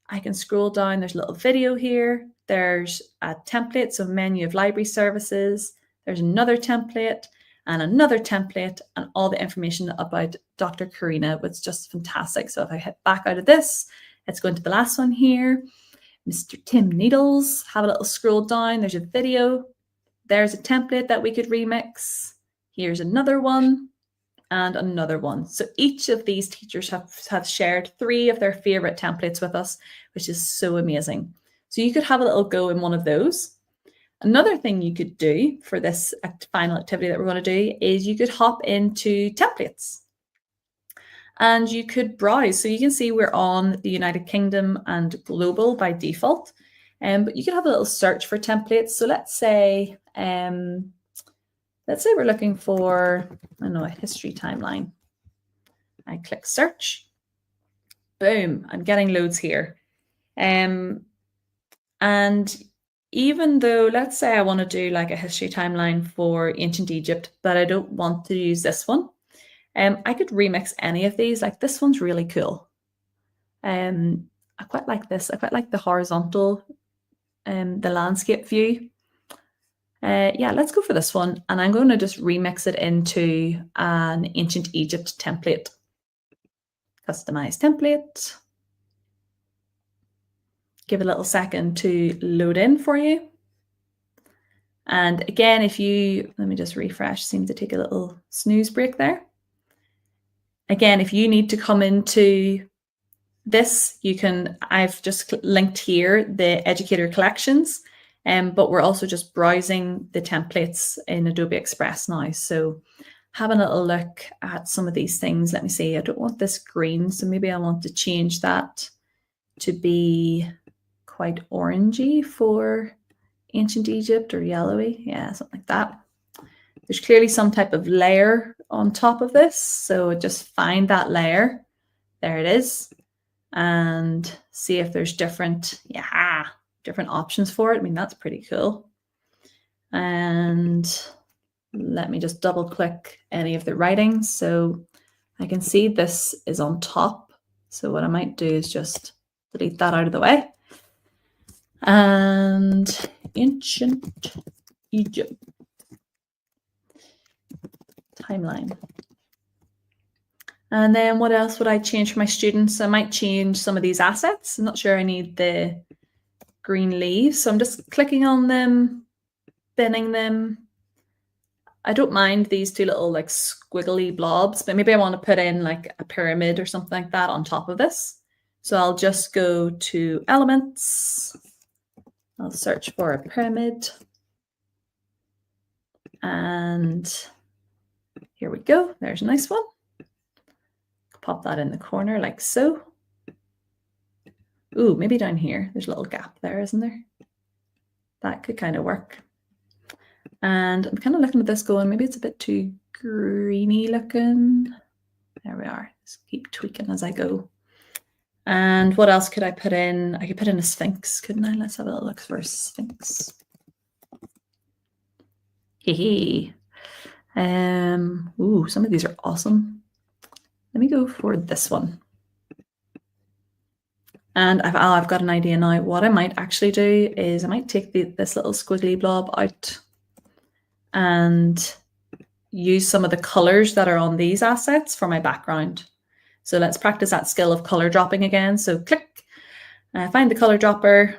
I can scroll down. There's a little video here. There's a template, so menu of library services. There's another template and another template, and all the information about Dr. Karina, which is just fantastic. So if I hit back out of this, let's go into the last one here. Mr. Tim Needles, have a little scroll down. There's a video. There's a template that we could remix. Here's another one and another one. So each of these teachers have shared 3 of their favorite templates with us, which is so amazing. So you could have a little go in one of those. Another thing you could do for this final activity that we're going to do is you could hop into templates and you could browse. So you can see we're on the United Kingdom and global by default, but you could have a little search for templates. So let's say we're looking for, I don't know, a history timeline. I click search. Boom, I'm getting loads here. And even though, let's say I want to do like a history timeline for ancient Egypt, but I don't want to use this one, I could remix any of these. Like this one's really cool. I quite like this. I quite like the horizontal, the landscape view. Yeah, let's go for this one. And I'm going to just remix it into an ancient Egypt template. Customize template. Give it a little second to load in for you. And again, let me just refresh, seems to take a little snooze break there. Again, if you need to come into this, I've just linked here the educator collections, but we're also just browsing the templates in Adobe Express now. So having a little look at some of these things. Let me see, I don't want this green, so maybe I want to change that to be quite orangey for ancient Egypt, or yellowy. Yeah, something like that. There's clearly some type of layer on top of this. So just find that layer. There it is. And see if there's different options for it. I mean, that's pretty cool. And let me just double click any of the writing. So I can see this is on top. So what I might do is just delete that out of the way. And ancient Egypt timeline. And then what else would I change for my students? I might change some of these assets. I'm not sure I need the green leaves, so I'm just clicking on them, binning them. I don't mind these 2 little like squiggly blobs, but maybe I want to put in like a pyramid or something like that on top of this. So I'll just go to elements. I'll search for a pyramid. And here we go. There's a nice one. Pop that in the corner like so. Ooh, maybe down here. There's a little gap there, isn't there? That could kind of work. And I'm kind of looking at this going, maybe it's a bit too greeny looking. There we are. Just keep tweaking as I go. And what else could I put in? I could put in a sphinx, couldn't I? Let's have a little look for a sphinx. Hee. Ooh, some of these are awesome. Let me go for this one. And I've got an idea now. What I might actually do is I might take this little squiggly blob out and use some of the colors that are on these assets for my background. So let's practice that skill of color dropping again. So click, find the color dropper,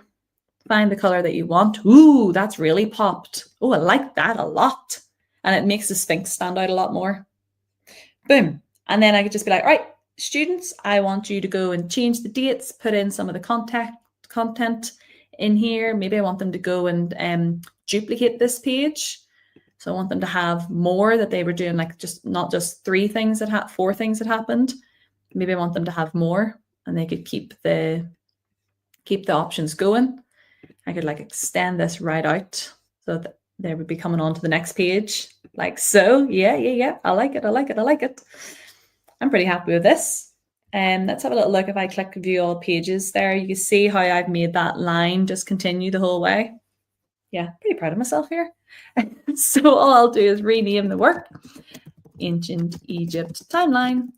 find the color that you want. Ooh, that's really popped. Oh, I like that a lot. And it makes the Sphinx stand out a lot more. Boom. And then I could just be like, all right, students, I want you to go and change the dates, put in some of the content in here. Maybe I want them to go and duplicate this page. So I want them to have more, that they were doing, like just not just 4 things that happened. Maybe I want them to have more, and they could keep the options going. I could like extend this right out so that they would be coming on to the next page, like so. Yeah. I like it. I'm pretty happy with this. Let's have a little look. If I click view all pages there, you can see how I've made that line just continue the whole way. Yeah, pretty proud of myself here. So all I'll do is rename the work, Ancient Egypt Timeline.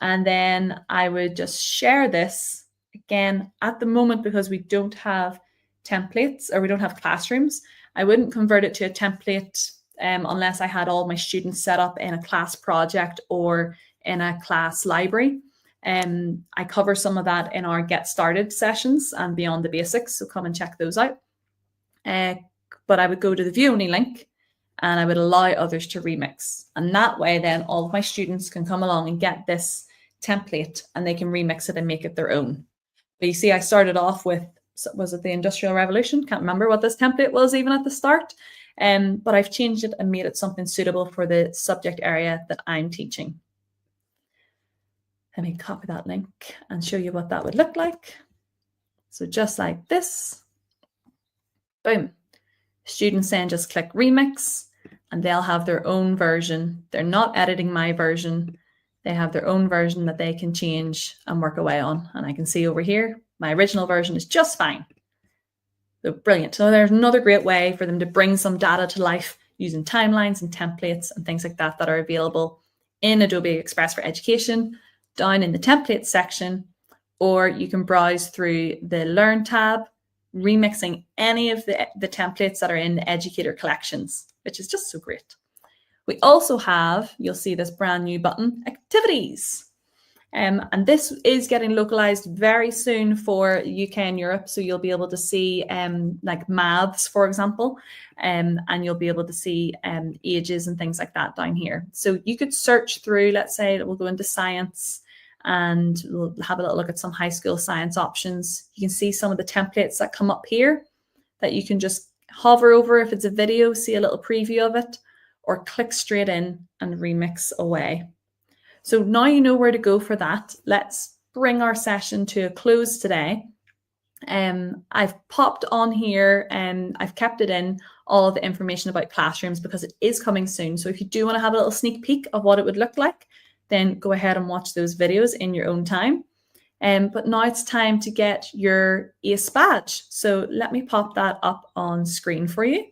And then I would just share this again at the moment, because we don't have templates, or we don't have classrooms. I wouldn't convert it to a template unless I had all my students set up in a class project or in a class library. I cover some of that in our Get Started sessions and Beyond the Basics, so come and check those out. But I would go to the view only link, and I would allow others to remix. And that way then all of my students can come along and get this template, and they can remix it and make it their own. But you see, I started off with, was it the Industrial Revolution? Can't remember what this template was even at the start. But I've changed it and made it something suitable for the subject area that I'm teaching. Let me copy that link and show you what that would look like. So just like this, boom. Students then just click remix, and they'll have their own version. They're not editing my version. They have their own version that they can change and work away on. And I can see over here, my original version is just fine. So brilliant. So there's another great way for them to bring some data to life using timelines and templates and things like that that are available in Adobe Express for Education, down in the templates section, or you can browse through the Learn tab, remixing any of the templates that are in the educator collections, which is just so great. We also have, you'll see this brand new button, Activities. And this is getting localized very soon for UK and Europe. So you'll be able to see like maths, for example, and you'll be able to see ages and things like that down here. So you could search through, let's say we'll go into science, and we'll have a little look at some high school science options. You can see some of the templates that come up here that you can just hover over. If it's a video, see a little preview of it, or click straight in and remix away. So now you know where to go for that. Let's bring our session to a close today. I've popped on here and I've kept it in all of the information about classrooms because it is coming soon. So if you do want to have a little sneak peek of what it would look like, then go ahead and watch those videos in your own time. But now it's time to get your ACE badge. So let me pop that up on screen for you.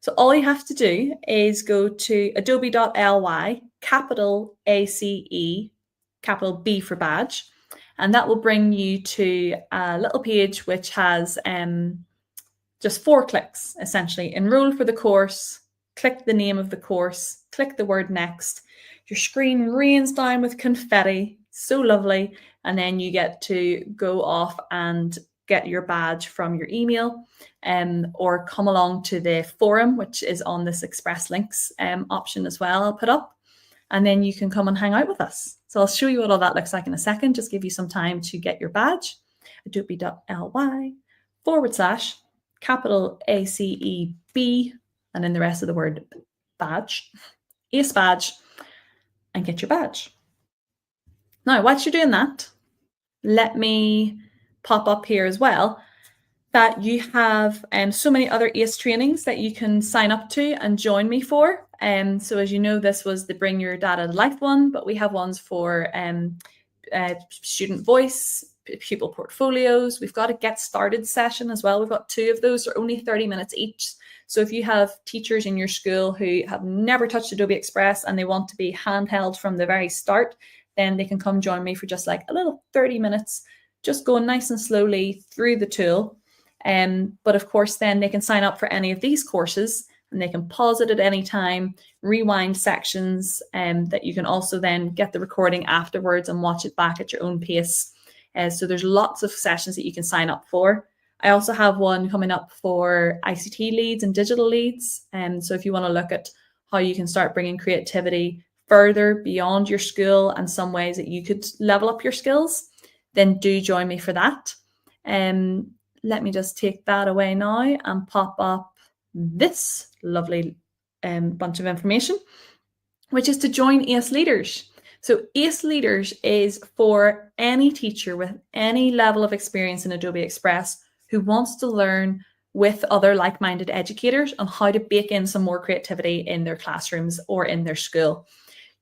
So all you have to do is go to adobe.ly, capital ACE, capital B for badge, and that will bring you to a little page which has just 4 clicks, essentially. Enroll for the course, click the name of the course, click the word next. Your screen rains down with confetti, so lovely, and then you get to go off and get your badge from your email, or come along to the forum, which is on this Express Links option as well, I'll put up, and then you can come and hang out with us. So I'll show you what all that looks like in a second, just give you some time to get your badge. adobe.ly / capital ACEB, and then the rest of the word badge, ACE badge, and get your badge. Now, whilst you're doing that, let me pop up here as well that you have so many other ACE trainings that you can sign up to and join me for. So as you know, this was the Bring Your Data to Life one, but we have ones for student voice, pupil portfolios. We've got a Get Started session as well. We've got 2 of those. They're only 30 minutes each. So if you have teachers in your school who have never touched Adobe Express and they want to be handheld from the very start, then they can come join me for just like a little 30 minutes, just going nice and slowly through the tool. But of course, then they can sign up for any of these courses and they can pause it at any time, rewind sections, that you can also then get the recording afterwards and watch it back at your own pace. So there's lots of sessions that you can sign up for. I also have one coming up for ICT leads and digital leads. So if you want to look at how you can start bringing creativity further beyond your school and some ways that you could level up your skills, then do join me for that. Let me just take that away now and pop up this lovely bunch of information, which is to join ACE Leaders. So ACE Leaders is for any teacher with any level of experience in Adobe Express who wants to learn with other like-minded educators on how to bake in some more creativity in their classrooms or in their school.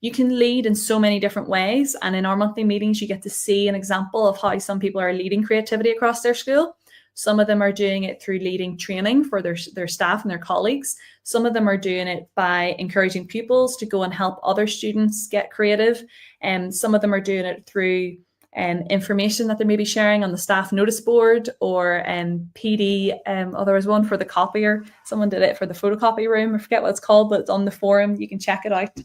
You can lead in so many different ways, and in our monthly meetings you get to see an example of how some people are leading creativity across their school. Some of them are doing it through leading training for their staff and their colleagues. Some of them are doing it by encouraging pupils to go and help other students get creative. And some of them are doing it through information that they may be sharing on the staff notice board or PD. There was one for the copier. Someone did it for the photocopy room. I forget what it's called, but it's on the forum. You can check it out.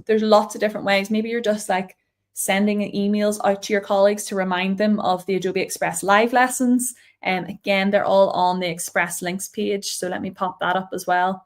There's lots of different ways. Maybe you're just like sending emails out to your colleagues to remind them of the Adobe Express live lessons. Again, they're all on the Express links page. So let me pop that up as well,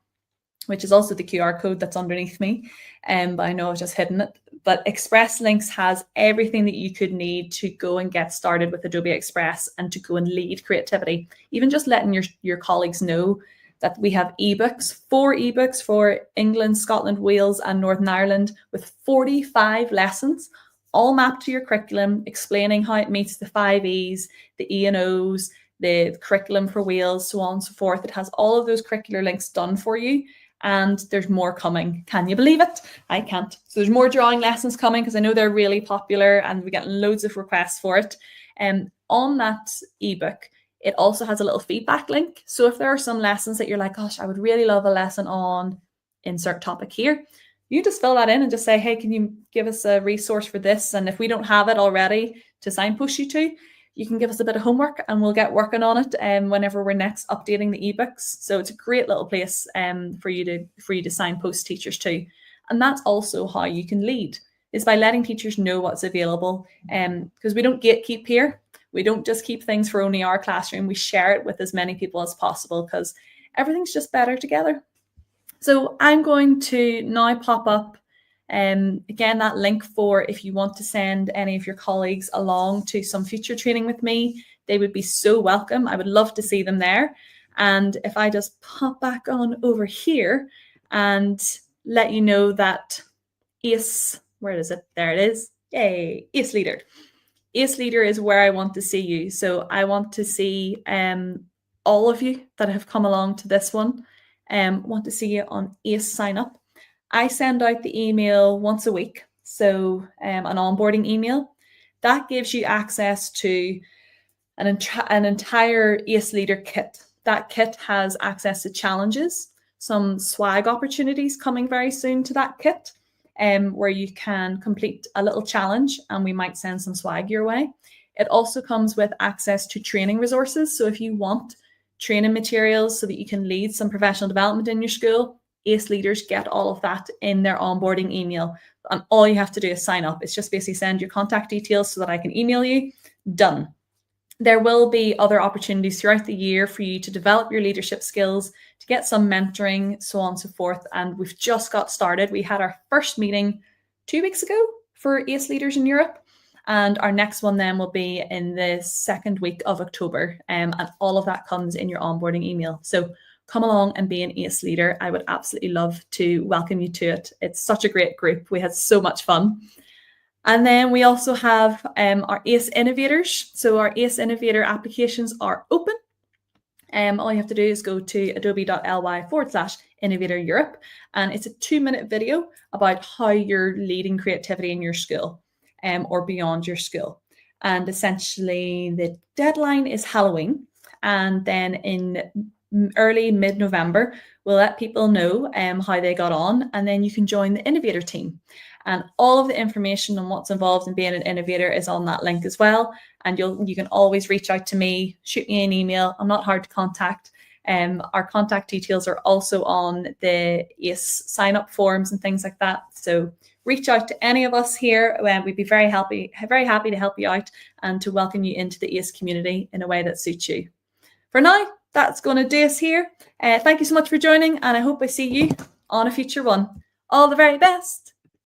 which is also the QR code that's underneath me. But I know I've just hidden it. But Express Links has everything that you could need to go and get started with Adobe Express and to go and lead creativity. Even just letting your colleagues know that we have ebooks, 4 ebooks for England, Scotland, Wales, and Northern Ireland with 45 lessons, all mapped to your curriculum, explaining how it meets the 5 E's, the E and O's, the curriculum for Wales, so on and so forth. It has all of those curricular links done for you, and there's more coming. Can you believe it? I can't. So there's more drawing lessons coming because I know they're really popular and we're getting loads of requests for it. On that ebook, it also has a little feedback link. So if there are some lessons that you're like, gosh, I would really love a lesson on insert topic here, you just fill that in and just say, hey, can you give us a resource for this? And if we don't have it already to signpost you to, you can give us a bit of homework and we'll get working on it whenever we're next updating the ebooks. So it's a great little place for you to signpost teachers to. And that's also how you can lead, is by letting teachers know what's available. Because we don't gatekeep here. We don't just keep things for only our classroom. We share it with as many people as possible because everything's just better together. So I'm going to now pop up again that link for if you want to send any of your colleagues along to some future training with me. They would be so welcome. I would love to see them there. And if I just pop back on over here and let you know that ACE, where is it? There it is. Yay, ACE Leader. ACE Leader is where I want to see you. So I want to see all of you that have come along to this one. Want to see you on ACE sign up. I send out the email once a week, so an onboarding email. That gives you access to an entire ACE Leader kit. That kit has access to challenges, some swag opportunities coming very soon to that kit, where you can complete a little challenge and we might send some swag your way. It also comes with access to training resources. So if you want training materials so that you can lead some professional development in your school, ACE Leaders get all of that in their onboarding email. And all you have to do is sign up. It's just basically send your contact details so that I can email you. Done. There will be other opportunities throughout the year for you to develop your leadership skills, to get some mentoring, so on and so forth. And we've just got started. We had our first meeting 2 weeks ago for ACE Leaders in Europe. And our next one then will be in the 2nd week of October. And all of that comes in your onboarding email. So come along and be an ACE Leader. I would absolutely love to welcome you to it. It's such a great group. We had so much fun. And then we also have our ACE Innovators. So our ACE Innovator applications are open. All you have to do is go to adobe.ly/Innovator Europe. And it's a 2-minute video about how you're leading creativity in your school or beyond your school. And essentially the deadline is Halloween. And then in early mid-November, we'll let people know how they got on. And then you can join the Innovator team. And all of the information on what's involved in being an innovator is on that link as well. And you can always reach out to me, shoot me an email. I'm not hard to contact. Our contact details are also on the ACE sign-up forms and things like that. So reach out to any of us here. We'd be very happy to help you out and to welcome you into the ACE community in a way that suits you. For now, that's going to do us here. Thank you so much for joining, and I hope I see you on a future one. All the very best.